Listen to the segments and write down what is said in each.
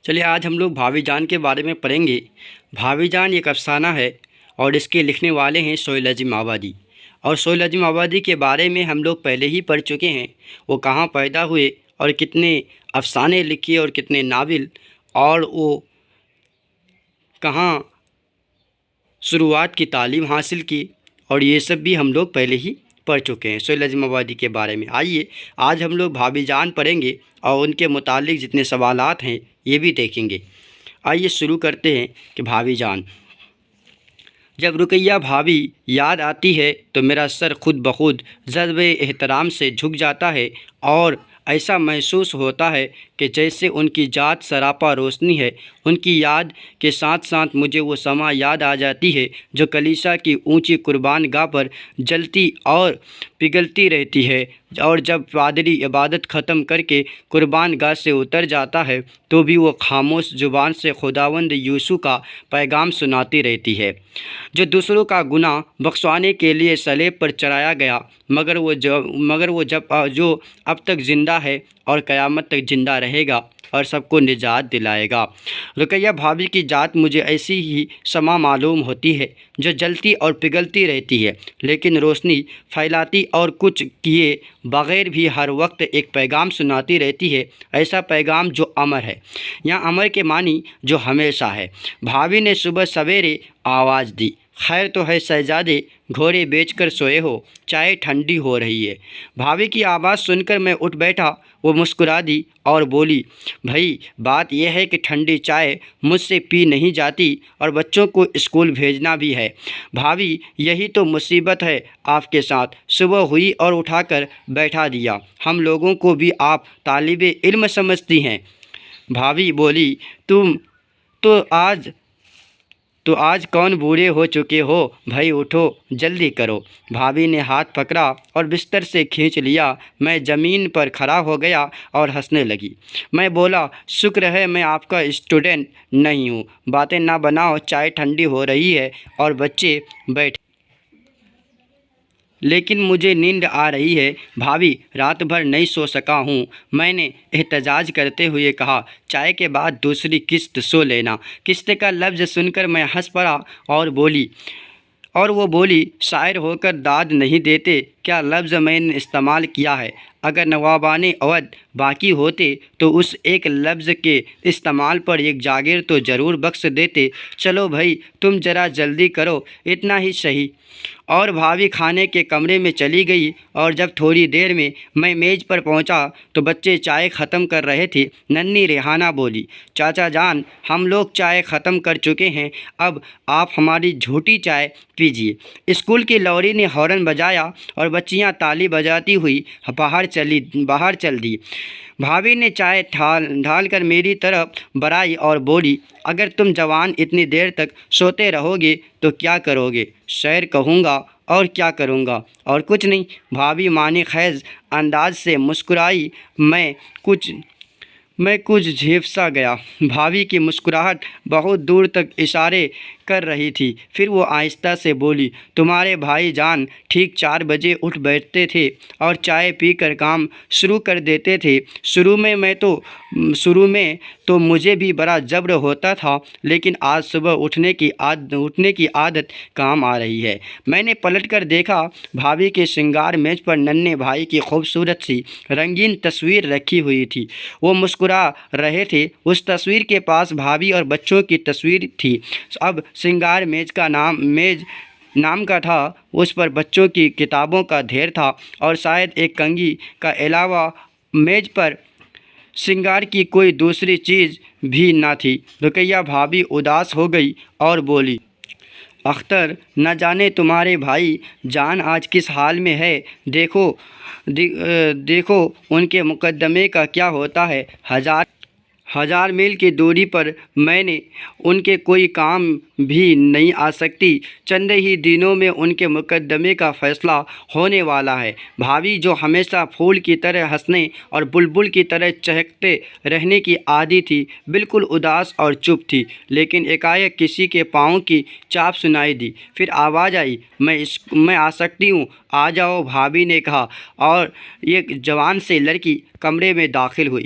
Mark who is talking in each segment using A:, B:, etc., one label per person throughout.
A: چلیے آج ہم لوگ بھابھی جان کے بارے میں پڑھیں گے۔ بھابھی جان ایک افسانہ ہے اور اس کے لکھنے والے ہیں سہیل عظیم آبادی۔ اور سہیل عظیم آبادی کے بارے میں ہم لوگ پہلے ہی پڑھ چکے ہیں، وہ کہاں پیدا ہوئے اور کتنے افسانے لکھے اور کتنے ناول، اور وہ کہاں شروعات کی تعلیم حاصل کی، اور یہ سب بھی ہم لوگ پہلے ہی پڑھ چکے ہیں سہیل عظیم آبادی کے بارے میں۔ آئیے آج ہم لوگ بھابھی جان پڑھیں گے اور ان کے متعلق جتنے سوالات ہیں یہ بھی دیکھیں گے۔ آئیے شروع کرتے ہیں کہ بھابھی جان۔ جب رقیہ بھابھی یاد آتی ہے تو میرا سر خود بخود جذبِ احترام سے جھک جاتا ہے اور ایسا محسوس ہوتا ہے کہ جیسے ان کی ذات سراپا روشنی ہے۔ ان کی یاد کے ساتھ ساتھ مجھے وہ سماں یاد آ جاتی ہے جو کلیسا کی اونچی قربان گاہ پر جلتی اور پگھلتی رہتی ہے، اور جب پادری عبادت ختم کر کے قربان گاہ سے اتر جاتا ہے تو بھی وہ خاموش زبان سے خداوند یسوع کا پیغام سناتی رہتی ہے، جو دوسروں کا گناہ بخشوانے کے لیے صلیب پر چڑھایا گیا، مگر وہ جو اب تک زندہ ہے اور قیامت تک زندہ رہے گا اور سب کو نجات دلائے گا۔ رقیہ بھابھی کی ذات مجھے ایسی ہی شمع معلوم ہوتی ہے جو جلتی اور پگھلتی رہتی ہے لیکن روشنی پھیلاتی اور کچھ کیے بغیر بھی ہر وقت ایک پیغام سناتی رہتی ہے، ایسا پیغام جو امر ہے۔ یہاں امر کے معنی جو ہمیشہ ہے۔ بھابھی نے صبح سویرے آواز دی، خیر تو ہے شہزادے، گھوڑے بیچ کر سوئے ہو، چائے ٹھنڈی ہو رہی ہے۔ بھابھی کی آواز سن کر میں اٹھ بیٹھا۔ وہ مسکرا دی اور بولی، بھائی بات یہ ہے کہ ٹھنڈی چائے مجھ سے پی نہیں جاتی اور بچوں کو اسکول بھیجنا بھی ہے۔ بھابھی یہی تو مصیبت ہے آپ کے ساتھ۔ صبح ہوئی اور اٹھا کر بیٹھا دیا، ہم لوگوں کو بھی آپ طالب علم سمجھتی ہیں۔ بھابھی بولی، تم تو آج کون بوڑھے ہو چکے ہو، بھائی اٹھو جلدی کرو۔ بھابھی نے ہاتھ پکڑا اور بستر سے کھینچ لیا۔ میں زمین پر کھڑا ہو گیا اور ہنسنے لگی۔ میں بولا، شکر ہے میں آپ کا اسٹوڈنٹ نہیں ہوں، باتیں نہ بناؤ، چائے ٹھنڈی ہو رہی ہے اور بچے بیٹھے لیکن مجھے نیند آ رہی ہے، بھابھی رات بھر نہیں سو سکا ہوں۔ میں نے احتجاج کرتے ہوئے کہا، چائے کے بعد دوسری قسط سو لینا۔ قسط کا لفظ سن کر میں ہنس پڑا اور وہ بولی، شاعر ہو کر داد نہیں دیتے، کیا لفظ میں نے استعمال کیا ہے؟ اگر نوابان اودھ باقی ہوتے تو اس ایک لفظ کے استعمال پر ایک جاگیر تو ضرور بخش دیتے۔ چلو بھائی تم ذرا جلدی کرو، اتنا ہی صحیح۔ اور بھابھی کھانے کے کمرے میں چلی گئی، اور جب تھوڑی دیر میں میز پر پہنچا تو بچے چائے ختم کر رہے تھے۔ ننھی ریحانہ بولی، چاچا جان ہم لوگ چائے ختم کر چکے ہیں، اب آپ ہماری جھوٹی چائے پیجیے۔ اسکول کی لوری نے ہارن بجایا اور بچیاں تالی بجاتی ہوئی باہر چل دی۔ بھابھی نے چائے ڈھال کر میری طرف بڑھائی اور بولی، اگر تم جوان اتنی دیر تک سوتے رہو گے تو کیا کرو گے؟ شعر کہوں گا، اور کیا کروں گا؟ اور کچھ نہیں۔ بھابھی معنی خیز انداز سے مسکرائی۔ میں کچھ جھیپ سا گیا۔ بھابھی کی مسکراہٹ بہت دور تک اشارے کر رہی تھی۔ پھر وہ آہستہ سے بولی، تمہارے بھائی جان ٹھیک 4 بجے اٹھ بیٹھتے تھے اور چائے پی کر کام شروع کر دیتے تھے۔ شروع میں تو مجھے بھی بڑا جبر ہوتا تھا، لیکن آج صبح اٹھنے کی عادت کام آ رہی ہے۔ میں نے پلٹ کر دیکھا، بھابھی کے سنگار میز پر ننھے بھائی کی خوبصورت سی رنگین تصویر رکھی ہوئی تھی۔ وہ مسکرا رہے تھے۔ اس تصویر کے پاس بھابھی اور بچوں کی تصویر تھی۔ اب سنگار میز نام کا تھا، اس پر بچوں کی کتابوں کا ڈھیر تھا اور شاید ایک کنگھی کے علاوہ میز پر سنگار کی کوئی دوسری چیز بھی نہ تھی۔ رقیہ بھابھی اداس ہو گئی اور بولی، اختر نہ جانے تمہارے بھائی جان آج کس حال میں ہے، دیکھو ان کے مقدمے کا کیا ہوتا ہے۔ 1000 میل کی دوری پر میں نے ان کے کوئی کام بھی نہیں آ سکتی۔ چند ہی دنوں میں ان کے مقدمے کا فیصلہ ہونے والا ہے۔ بھابھی جو ہمیشہ پھول کی طرح ہنسنے اور بلبل کی طرح چہکتے رہنے کی عادی تھی، بالکل اداس اور چپ تھی، لیکن ایکائک کسی کے پاؤں کی چاپ سنائی دی۔ پھر آواز آئی، میں آ سکتی ہوں؟ آ جاؤ، بھابھی نے کہا، اور ایک جوان سی لڑکی کمرے میں داخل ہوئی۔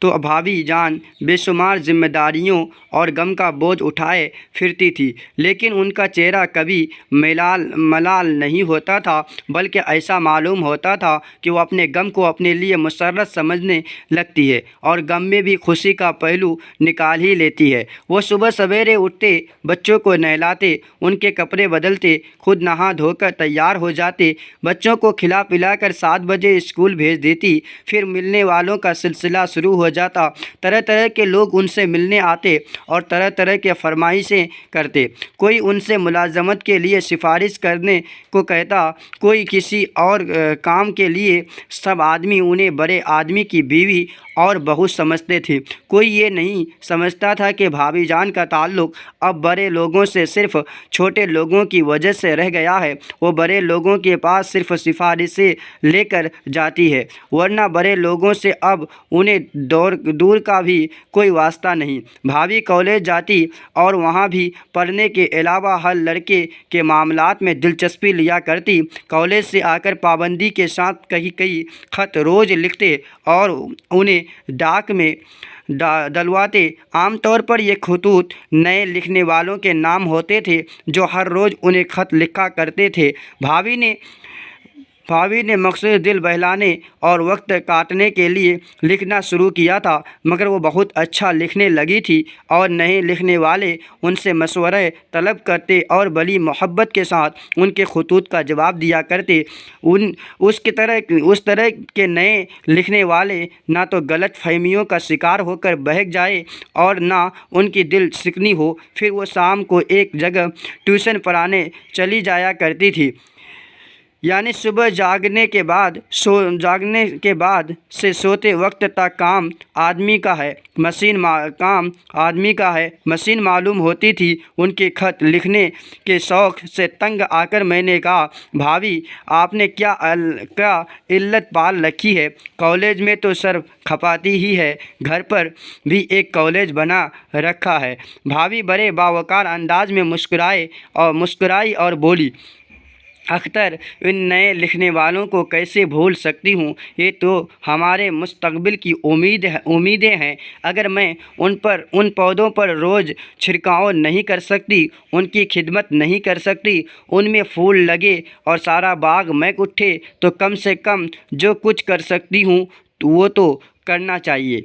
A: تو بھابھی جان بے شمار ذمہ داریوں اور غم کا بوجھ اٹھائے پھرتی تھی، لیکن ان کا چہرہ کبھی ملال نہیں ہوتا تھا، بلکہ ایسا معلوم ہوتا تھا کہ وہ اپنے غم کو اپنے لیے مسرت سمجھنے لگتی ہے اور غم میں بھی خوشی کا پہلو نکال ہی لیتی ہے۔ وہ صبح سویرے اٹھتے، بچوں کو نہلاتے، ان کے کپڑے بدلتے، خود نہا دھو کر تیار ہو جاتے، بچوں کو کھلا پلا کر 7 بجے اسکول بھیج دیتی، پھر ملنے والوں کا سلسلہ شروع ہو جاتا۔ طرح طرح کے لوگ ان سے ملنے آتے اور طرح طرح کے فرمائشیں کرتے، کوئی ان سے ملازمت کے لیے سفارش کرنے کو کہتا، کوئی کسی اور کام کے لیے۔ سب آدمی انہیں بڑے آدمی کی بیوی اور بہو سمجھتے تھے۔ کوئی یہ نہیں سمجھتا تھا کہ بھابھی جان کا تعلق اب بڑے لوگوں سے صرف چھوٹے لوگوں کی وجہ سے رہ گیا ہے۔ وہ بڑے لوگوں کے پاس صرف سفارشیں لے کر جاتی ہے، ورنہ بڑے لوگوں سے اب انہیں دور کا بھی کوئی واسطہ نہیں۔ بھابھی کالج جاتی اور وہاں بھی پڑھنے کے علاوہ ہر لڑکے کے معاملات میں دلچسپی لیا کرتی۔ کالج سے آ کر پابندی کے ساتھ کئی خط روز لکھتے اور انہیں ڈاک میں ڈلواتے۔ عام طور پر یہ خطوط نئے لکھنے والوں کے نام ہوتے تھے جو ہر روز انہیں خط لکھا کرتے تھے۔ بھابھی نے مخصوص دل بہلانے اور وقت کاٹنے کے لیے لکھنا شروع کیا تھا، مگر وہ بہت اچھا لکھنے لگی تھی اور نئے لکھنے والے ان سے مشورے طلب کرتے اور بڑی محبت کے ساتھ ان کے خطوط کا جواب دیا کرتے۔ اس طرح کے نئے لکھنے والے نہ تو غلط فہمیوں کا شکار ہو کر بہک جائے اور نہ ان کی دل شکنی ہو۔ پھر وہ شام کو ایک جگہ ٹیوشن پڑھانے چلی جایا کرتی تھی، یعنی صبح جاگنے کے بعد سے سوتے وقت تک کام آدمی کا ہے، مشین معلوم ہوتی تھی۔ ان کے خط لکھنے کے شوق سے تنگ آ کر میں نے کہا، بھابھی آپ نے کیا علت پال رکھی ہے؟ کالج میں تو سر کھپاتی ہی ہے، گھر پر بھی ایک کالج بنا رکھا ہے۔ بھابھی بڑے باوقار انداز میں مسکرائی اور بولی، اختر ان نئے لکھنے والوں کو کیسے بھول سکتی ہوں؟ یہ تو ہمارے مستقبل کی امیدیں ہیں۔ اگر میں ان پودوں پر روز چھڑکاؤ نہیں کر سکتی، ان کی خدمت نہیں کر سکتی، ان میں پھول لگے اور سارا باغ مہک اٹھے، تو کم سے کم جو کچھ کر سکتی ہوں وہ تو کرنا چاہیے۔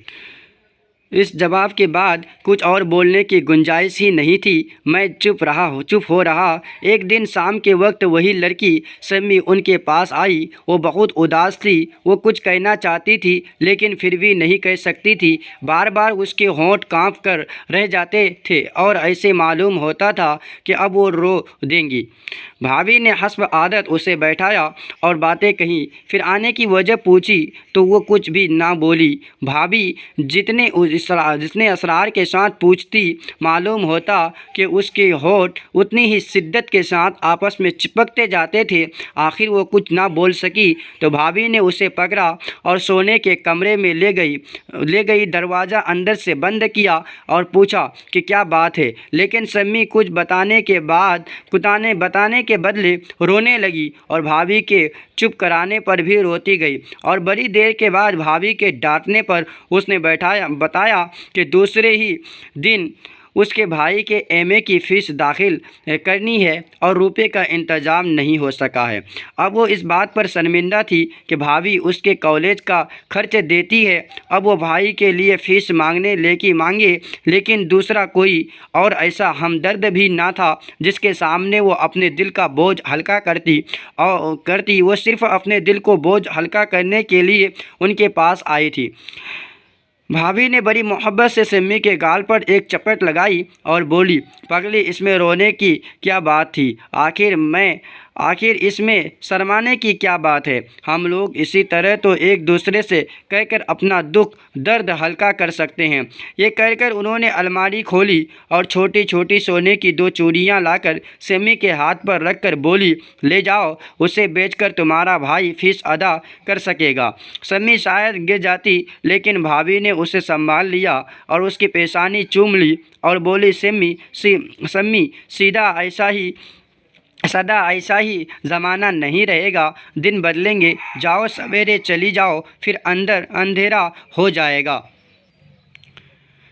A: اس جواب کے بعد کچھ اور بولنے کی گنجائش ہی نہیں تھی۔ میں چپ ہو رہا۔ ایک دن شام کے وقت وہی لڑکی سمی ان کے پاس آئی۔ وہ بہت اداس تھی۔ وہ کچھ کہنا چاہتی تھی لیکن پھر بھی نہیں کہہ سکتی تھی۔ بار بار اس کے ہونٹ کانپ کر رہ جاتے تھے اور ایسے معلوم ہوتا تھا کہ اب وہ رو دیں گی۔ بھابھی نے حسب عادت اسے بیٹھایا اور باتیں کہیں، پھر آنے کی وجہ پوچھی تو وہ کچھ بھی نہ بولی۔ بھابھی جتنے اسرار کے ساتھ پوچھتی، معلوم ہوتا کہ اس کے ہونٹ اتنی ہی شدت کے ساتھ آپس میں چپکتے جاتے تھے۔ آخر وہ کچھ نہ بول سکی تو بھابھی نے اسے پکڑا اور سونے کے کمرے میں لے گئی، دروازہ اندر سے بند کیا اور پوچھا کہ کیا بات ہے، لیکن سمی کچھ بتانے کے بدلے رونے لگی اور بھابھی کے چپ کرانے پر بھی روتی گئی، اور بڑی دیر کے بعد بھابھی کے ڈانٹنے پر اس نے بتایا کہ دوسرے ہی دن اس کے بھائی کے ایم اے کی فیس داخل کرنی ہے اور روپے کا انتظام نہیں ہو سکا ہے۔ اب وہ اس بات پر شرمندہ تھی کہ بھابھی اس کے کالج کا خرچ دیتی ہے۔ اب وہ بھائی کے لیے فیس مانگے، لیکن دوسرا کوئی اور ایسا ہمدرد بھی نہ تھا جس کے سامنے وہ اپنے دل کا بوجھ ہلکا کرتی۔ وہ صرف اپنے دل کو بوجھ ہلکا کرنے کے لیے ان کے پاس آئی تھی۔ بھابھی نے بڑی محبت سے سمی کے گال پر ایک چپیٹ لگائی اور بولی، پگلی اس میں رونے کی کیا بات تھی؟ آخر اس میں شرمانے کی کیا بات ہے؟ ہم لوگ اسی طرح تو ایک دوسرے سے کہہ کر اپنا دکھ درد ہلکا کر سکتے ہیں۔ یہ کہہ کر انہوں نے الماری کھولی اور چھوٹی چھوٹی سونے کی 2 چوڑیاں لا کر سمی کے ہاتھ پر رکھ کر بولی، لے جاؤ، اسے بیچ کر تمہارا بھائی فیس ادا کر سکے گا۔ سمی شاید گر جاتی، لیکن بھابھی نے اسے سنبھال لیا اور اس کی پیشانی چوم لی اور بولی، سمی سدا ایسا ہی زمانہ نہیں رہے گا، دن بدلیں گے، جاؤ سویرے چلی جاؤ، پھر اندھیرا ہو جائے گا۔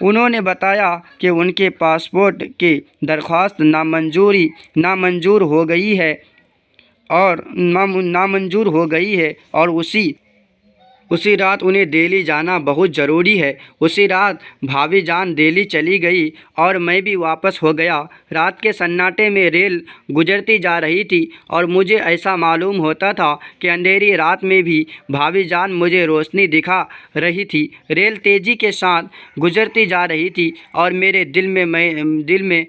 A: انہوں نے بتایا کہ ان کے پاسپورٹ کی درخواست نامنظور ہو گئی ہے اور اسی رات انہیں دہلی جانا بہت ضروری ہے۔ اسی رات بھابھی جان دہلی چلی گئی اور میں بھی واپس ہو گیا۔ رات کے سناٹے میں ریل گزرتی جا رہی تھی اور مجھے ایسا معلوم ہوتا تھا کہ اندھیری رات میں بھی بھابھی جان مجھے روشنی دکھا رہی تھی۔ ریل تیزی کے ساتھ گزرتی جا رہی تھی اور میرے دل میں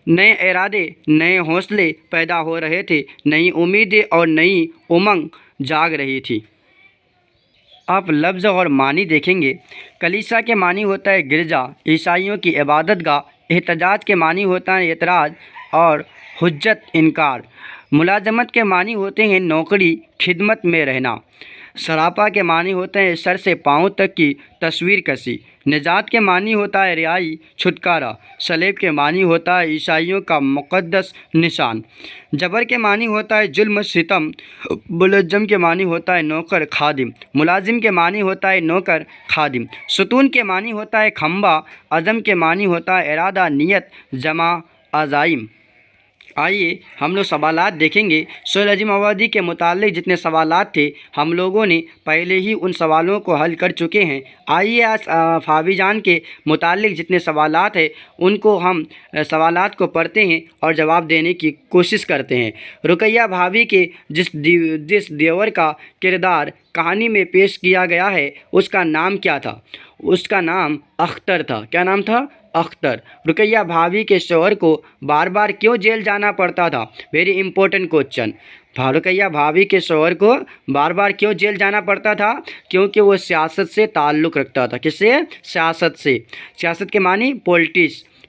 A: نئے ارادے، نئے حوصلے پیدا ہو رہے تھے، نئی امیدیں اور نئی امنگ جاگ رہی تھی۔ آپ لفظ اور معنی دیکھیں گے۔ کلیسا کے معنی ہوتا ہے گرجا، عیسائیوں کی عبادت گاہ۔ احتجاج کے معنی ہوتا ہے اعتراض اور حجت انکار۔ ملازمت کے معنی ہوتے ہیں نوکری، خدمت میں رہنا۔ سراپا کے معنی ہوتے ہیں سر سے پاؤں تک کی تصویر کشی۔ نجات کے معنی ہوتا ہے رہائی، چھٹکارا۔ صلیب کے معنی ہوتا ہے عیسائیوں کا مقدس نشان۔ جبر کے معنی ہوتا ہے ظلم، ستم۔ ملزم کے معنی ہوتا ہے نوکر، خادم۔ ملازم کے معنی ہوتا ہے نوکر، خادم۔ ستون کے معنی ہوتا ہے کھمبا۔ عزم کے معنی ہوتا ہے ارادہ، نیت، جمع، عزائم۔ آئیے ہم لوگ سوالات دیکھیں گے۔ سہیل عظیم آبادی کے متعلق جتنے سوالات تھے ہم لوگوں نے پہلے ہی ان سوالوں کو حل کر چکے ہیں۔ آئیے آج بھابھی جان کے متعلق جتنے سوالات ہیں ان کو ہم سوالات کو پڑھتے ہیں اور جواب دینے کی کوشش کرتے ہیں۔ رقیہ بھابھی کے جس دیور کا کردار کہانی میں پیش کیا گیا ہے اس کا نام کیا تھا؟ اس کا نام اختر تھا۔ کیا نام تھا؟ اختر۔ رقیہ بھابھی کے شوہر کو بار بار کیوں جیل جانا پڑتا تھا؟ Very important question. رقیہ بھابھی کے شوہر کو بار بار کیوں جیل جانا پڑتا تھا؟ کیونکہ وہ سیاست سے تعلق رکھتا تھا۔ کس سے؟ سیاست سے۔ سیاست کے معنی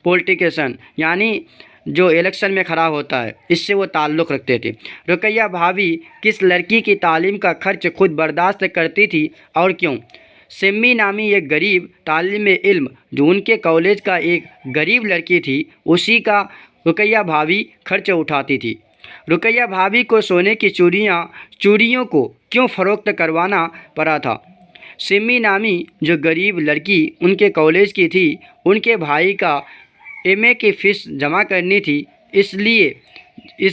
A: پولیٹیشن، یعنی جو الیکشن میں کھڑا ہوتا ہے، اس سے وہ تعلق رکھتے تھے۔ رقیہ بھابھی کس لڑکی کی تعلیم کا خرچ خود برداشت کرتی تھی اور کیوں؟ سمی نامی ایک غریب طالب علم جو ان کے کالج کا ایک غریب لڑکی تھی، اسی کا رقیہ بھابھی خرچ اٹھاتی تھی۔ رقیہ بھابھی کو سونے کی چوڑیوں کو کیوں فروخت کروانا پڑا تھا؟ سمی نامی جو غریب لڑکی ان کے کالج کی تھی، ان کے بھائی کا ایم اے کی فیس جمع کرنی تھی، اس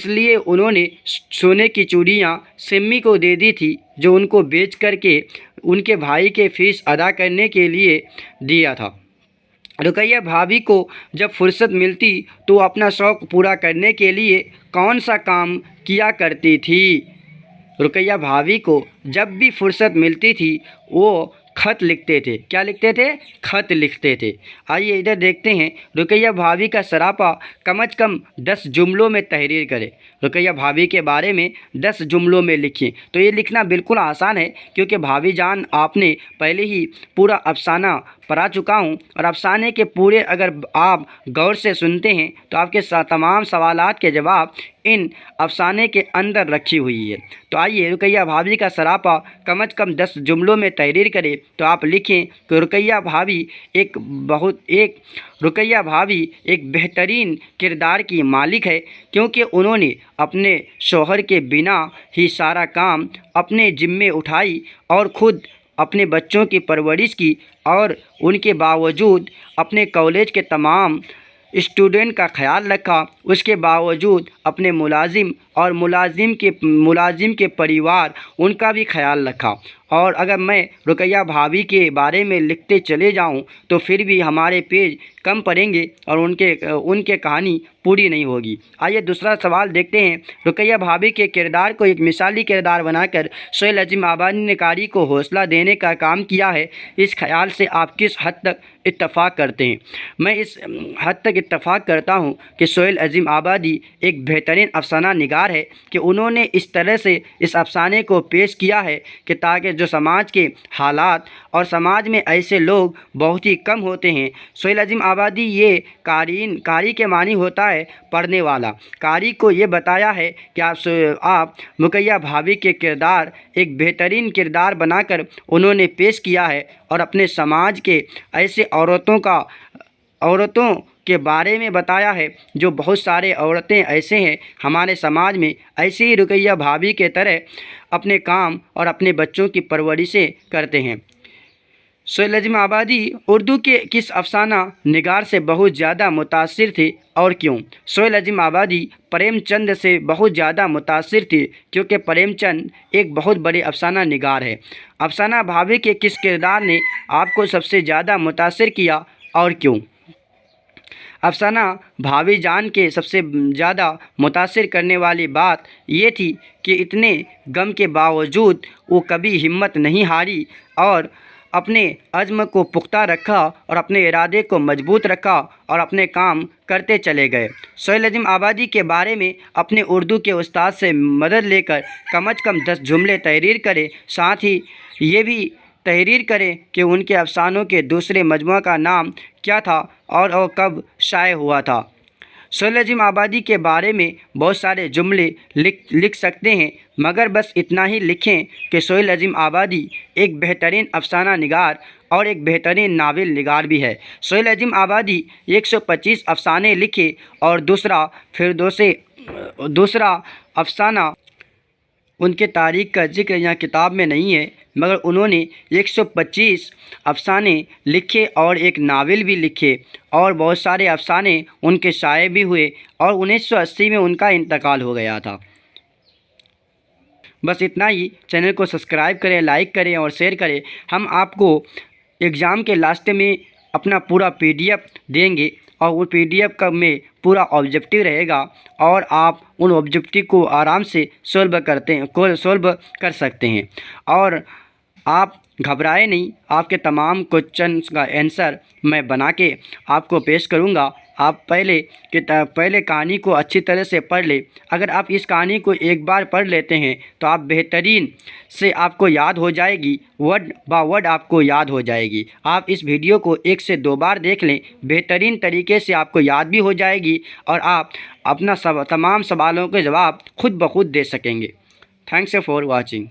A: لیے انہوں نے سونے کی چوڑیاں سمی کو دے دی تھی، جو ان کو بیچ کر کے ان کے بھائی کے فیس ادا کرنے کے لیے دیا تھا۔ رقیہ بھابھی کو جب فرصت ملتی تو اپنا شوق پورا کرنے کے لیے کون سا کام کیا کرتی تھی؟ رقیہ بھابھی کو جب بھی فرصت ملتی تھی وہ خط لکھتے تھے۔ کیا لکھتے تھے؟ خط لکھتے تھے۔ آئیے ادھر دیکھتے ہیں۔ رقیہ بھابھی کا سراپا کم از کم 10 جملوں میں تحریر کرے۔ رقیہ بھابھی کے بارے میں 10 جملوں میں لکھیں۔ تو یہ لکھنا بالکل آسان ہے کیونکہ بھابھی جان آپ نے پہلے ہی پورا افسانہ پڑھا چکا ہوں، اور افسانے کے پورے اگر آپ غور سے سنتے ہیں تو آپ کے تمام سوالات کے جواب ان افسانے کے اندر رکھی ہوئی ہے۔ تو آئیے رقیہ بھابھی کا سراپا کم از کم 10 جملوں میں تحریر کرے۔ تو آپ لکھیں کہ رقیہ بھابھی ایک بہترین کردار کی مالک ہے، کیونکہ انہوں نے اپنے شوہر کے بنا ہی سارا کام اپنے ذمے اٹھائی اور خود اپنے بچوں کی پرورش کی، اور ان کے باوجود اپنے کالج کے تمام اسٹوڈنٹ کا خیال رکھا، اس کے باوجود اپنے ملازم کے پریوار ان کا بھی خیال رکھا۔ اور اگر میں رقیہ بھابھی کے بارے میں لکھتے چلے جاؤں تو پھر بھی ہمارے پیج کم پڑیں گے اور ان کے کہانی پوری نہیں ہوگی۔ آئیے دوسرا سوال دیکھتے ہیں۔ رقیہ بھابھی کے کردار کو ایک مثالی کردار بنا کر سہیل عظیم آبادی نے قاری کو حوصلہ دینے کا کام کیا ہے۔ اس خیال سے آپ کس حد تک اتفاق کرتے ہیں؟ میں اس حد تک اتفاق کرتا ہوں کہ سہیل عظیم آبادی ایک بہترین افسانہ نگار ہے کہ انہوں نے اس طرح سے اس افسانے کو پیش کیا ہے کہ تاکہ جو سماج کے حالات اور سماج میں ایسے لوگ بہت ہی کم ہوتے ہیں۔ سہیل عظیم آبادی یہ قاری کے معنی ہوتا ہے پڑھنے والا۔ قاری کو یہ بتایا ہے کہ آپ رقیہ بھابھی کے کردار ایک بہترین کردار بنا کر انہوں نے پیش کیا ہے، اور اپنے سماج کے ایسے عورتوں کے بارے میں بتایا ہے جو بہت سارے عورتیں ایسے ہیں ہمارے سماج میں، ایسے ہی رقیہ بھابھی کے طرح اپنے کام اور اپنے بچوں کی پرورشیں کرتے ہیں۔ سہیل عظیم آبادی اردو کے کس افسانہ نگار سے بہت زیادہ متاثر تھے اور کیوں؟ سہیل عظیم آبادی پریم چند سے بہت زیادہ متاثر تھے کیونکہ پریم چند ایک بہت بڑے افسانہ نگار ہے۔ افسانہ بھاوی کے کس کردار نے آپ کو سب سے زیادہ متاثر کیا اور کیوں؟ افسانہ بھاوی جان کے سب سے زیادہ متاثر کرنے والی بات یہ تھی کہ اتنے غم کے باوجود وہ کبھی ہمت نہیں ہاری اور اپنے عزم کو پختہ رکھا اور اپنے ارادے کو مضبوط رکھا اور اپنے کام کرتے چلے گئے۔ سہیل عظیم آبادی کے بارے میں اپنے اردو کے استاد سے مدد لے کر کم از کم 10 جملے تحریر کریں، ساتھ ہی یہ بھی تحریر کریں کہ ان کے افسانوں کے دوسرے مجموعہ کا نام کیا تھا اور وہ کب شائع ہوا تھا۔ سہیل عظیم آبادی کے بارے میں بہت سارے جملے لکھ سکتے ہیں، مگر بس اتنا ہی لکھیں کہ سہیل عظیم آبادی ایک بہترین افسانہ نگار اور ایک بہترین ناول نگار بھی ہے۔ سہیل عظیم آبادی 125 افسانے لکھے اور دوسرا افسانہ ان کے تاریخ کا ذکر یہاں کتاب میں نہیں ہے، مگر انہوں نے 125 افسانے لکھے اور ایک ناول بھی لکھے اور بہت سارے افسانے ان کے شائع بھی ہوئے اور 1980 میں ان کا انتقال ہو گیا تھا۔ بس اتنا ہی۔ چینل کو سبسکرائب کریں، لائک کریں اور شیئر کریں۔ ہم آپ کو ایگزام کے لاسٹ میں اپنا پورا PDF دیں گے اور وہ PDF میں پورا آبجیکٹیو رہے گا اور آپ ان آبجیکٹیو کو آرام سے سولو کر سکتے ہیں اور آپ گھبرائے نہیں۔ آپ کے تمام کوشچنس کا آنسر میں بنا کے آپ کو پیش کروں گا۔ آپ پہلے کہانی کو اچھی طرح سے پڑھ لیں۔ اگر آپ اس کہانی کو ایک بار پڑھ لیتے ہیں تو آپ بہترین سے آپ کو یاد ہو جائے گی، ورڈ با ورڈ آپ کو یاد ہو جائے گی۔ آپ اس ویڈیو کو 1 سے 2 بار دیکھ لیں، بہترین طریقے سے آپ کو یاد بھی ہو جائے گی اور آپ اپنا تمام سوالوں کے جواب خود بخود دے سکیں گے۔ Thanks for watching.